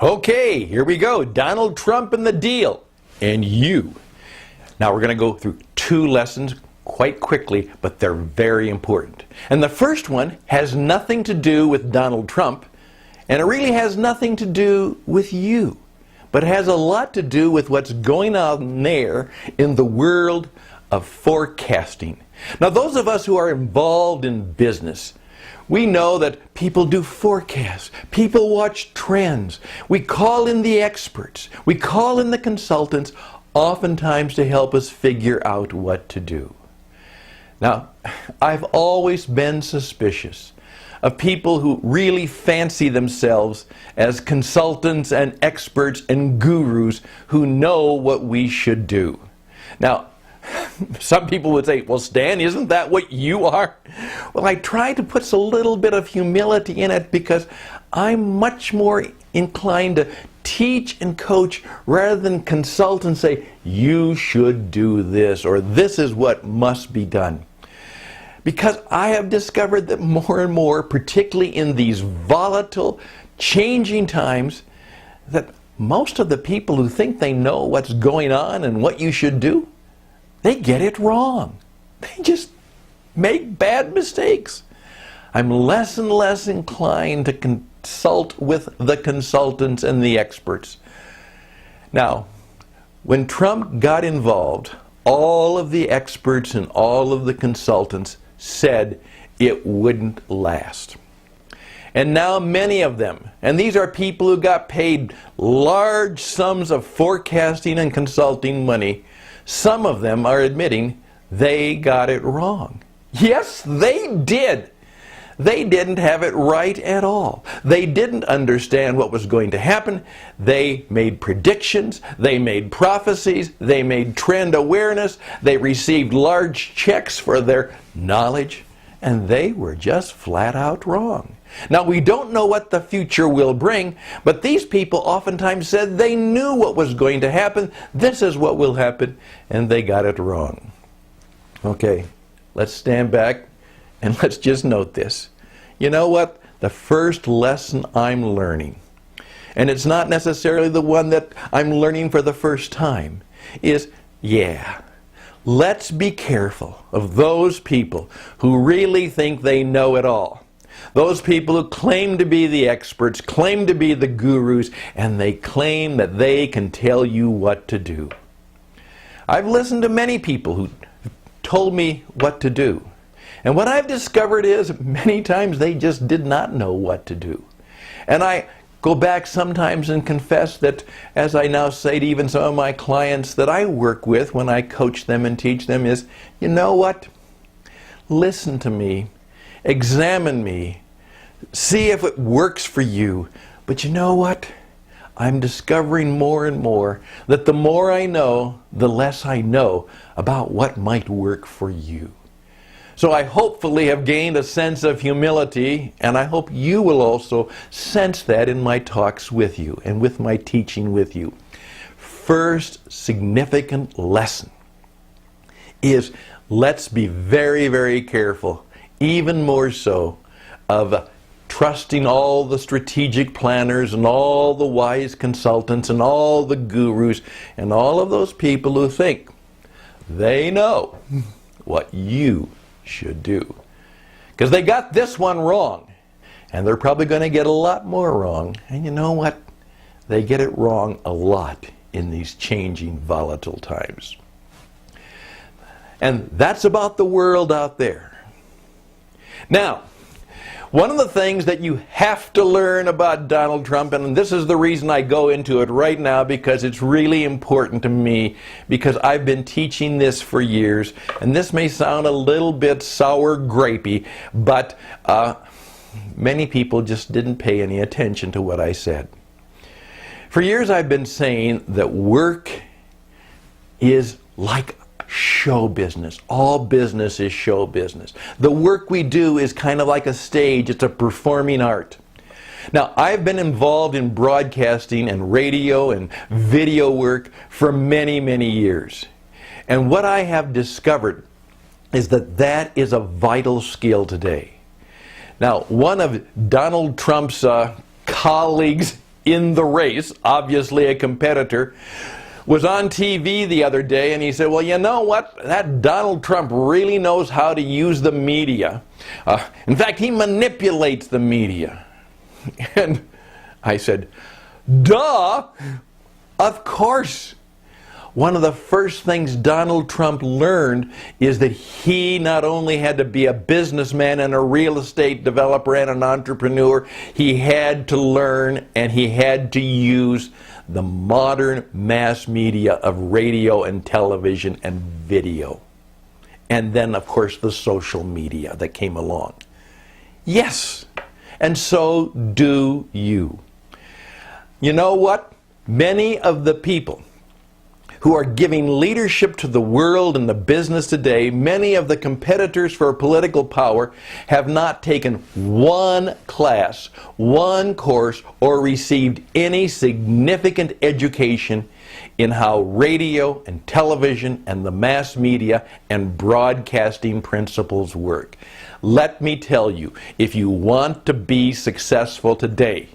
Okay, here we go. Donald Trump and the deal. And you. Now we're going to go through two lessons quite quickly, but they're very important. And the first one has nothing to do with Donald Trump, and it really has nothing to do with you. But it has a lot to do with what's going on there in the world of forecasting. Now, those of us who are involved in business, we know that people do forecasts. People watch trends. We call in the experts. We call in the consultants, oftentimes to help us figure out what to do. Now, I've always been suspicious of people who really fancy themselves as consultants and experts and gurus who know what we should do. Now, some people would say, well, Stan, isn't that what you are? Well, I try to put a little bit of humility in it because I'm much more inclined to teach and coach rather than consult and say, you should do this, or this is what must be done. Because I have discovered that more and more, particularly in these volatile, changing times, that most of the people who think they know what's going on and what you should do, they get it wrong. They just make bad mistakes. I'm less and less inclined to consult with the consultants and the experts. Now, when Trump got involved, all of the experts and all of the consultants said it wouldn't last. And now many of them, and these are people who got paid large sums of forecasting and consulting money, some of them are admitting they got it wrong. Yes, they did. They didn't have it right at all. They didn't understand what was going to happen. They made predictions. They made prophecies. They made trend awareness. They received large checks for their knowledge. And they were just flat out wrong. Now, we don't know what the future will bring, but these people oftentimes said they knew what was going to happen. This is what will happen, and they got it wrong. Okay, let's stand back and let's just note this. You know what? The first lesson I'm learning, and it's not necessarily the one that I'm learning for the first time, is, let's be careful of those people who really think they know it all. Those people who claim to be the experts, claim to be the gurus, and they claim that they can tell you what to do. I've listened to many people who told me what to do. And what I've discovered is many times they just did not know what to do. And I go back sometimes and confess that, as I now say to even some of my clients that I work with when I coach them and teach them, is, you know what? Listen to me. Examine me. See if it works for you. But you know what? I'm discovering more and more that the more I know, the less I know about what might work for you. So I hopefully have gained a sense of humility, and I hope you will also sense that in my talks with you and with my teaching with you. First significant lesson is, let's be very, very careful, even more so, of trusting all the strategic planners and all the wise consultants and all the gurus and all of those people who think they know what you should do. Because they got this one wrong, and they're probably going to get a lot more wrong. And you know what? They get it wrong a lot in these changing, volatile times. And that's about the world out there. Now, one of the things that you have to learn about Donald Trump, and this is the reason I go into it right now, because it's really important to me, because I've been teaching this for years, and this may sound a little bit sour grapey, but many people just didn't pay any attention to what I said. For years I've been saying that work is like show business. All business is show business. The work we do is kind of like a stage. It's a performing art. Now, I've been involved in broadcasting and radio and video work for many, many years. And what I have discovered is that that is a vital skill today. Now, one of Donald Trump's colleagues in the race, obviously a competitor, was on TV the other day, and he said, well, you know what? That Donald Trump really knows how to use the media. In fact, he manipulates the media. And I said, duh, of course. One of the first things Donald Trump learned is that he not only had to be a businessman and a real estate developer and an entrepreneur, he had to learn and he had to use the modern mass media of radio and television and video. And then, of course, the social media that came along. Yes, and so do you. You know what? Many of the people who are giving leadership to the world and the business today, many of the competitors for political power have not taken one class, one course, or received any significant education in how radio and television and the mass media and broadcasting principles work. Let me tell you, if you want to be successful today,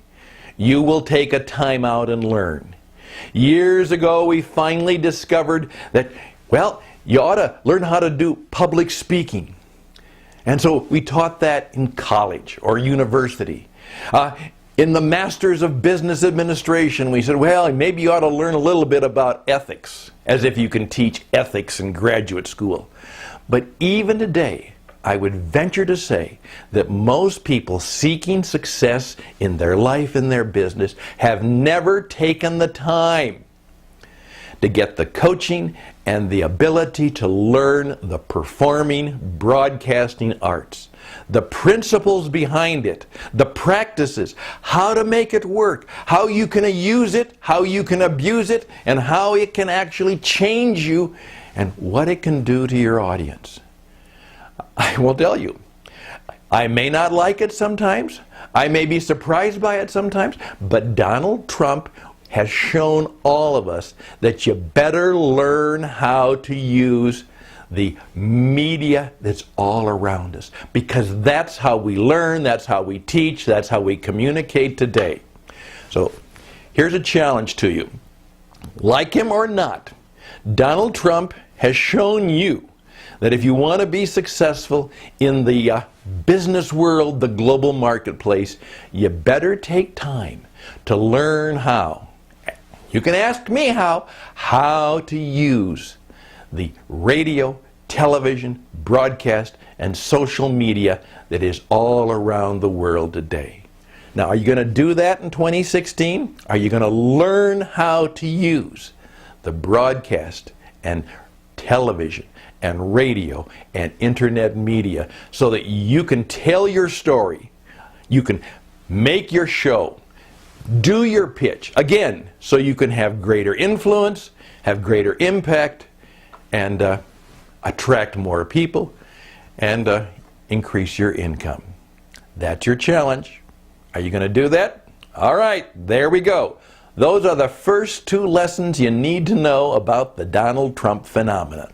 you will take a time out and learn. Years ago, we finally discovered that, well, you ought to learn how to do public speaking. And so we taught that in college or university. In the Masters of Business Administration, we said, well, maybe you ought to learn a little bit about ethics, as if you can teach ethics in graduate school. But even today, I would venture to say that most people seeking success in their life and their business have never taken the time to get the coaching and the ability to learn the performing broadcasting arts, the principles behind it, the practices, how to make it work, how you can use it, how you can abuse it, and how it can actually change you, and what it can do to your audience. I will tell you, I may not like it sometimes, I may be surprised by it sometimes, but Donald Trump has shown all of us that you better learn how to use the media that's all around us, because that's how we learn, that's how we teach, that's how we communicate today. So here's a challenge to you. Like him or not, Donald Trump has shown you that if you want to be successful in the business world, the global marketplace, you better take time to learn how. You can ask me how to use the radio, television, broadcast, and social media that is all around the world today. Now, are you going to do that in 2016? Are you going to learn how to use the broadcast and television and radio and internet media so that you can tell your story, you can make your show, do your pitch, again, so you can have greater influence, have greater impact, and attract more people, and increase your income? That's your challenge. Are you going to do that? All right, there we go. Those are the first two lessons you need to know about the Donald Trump phenomenon.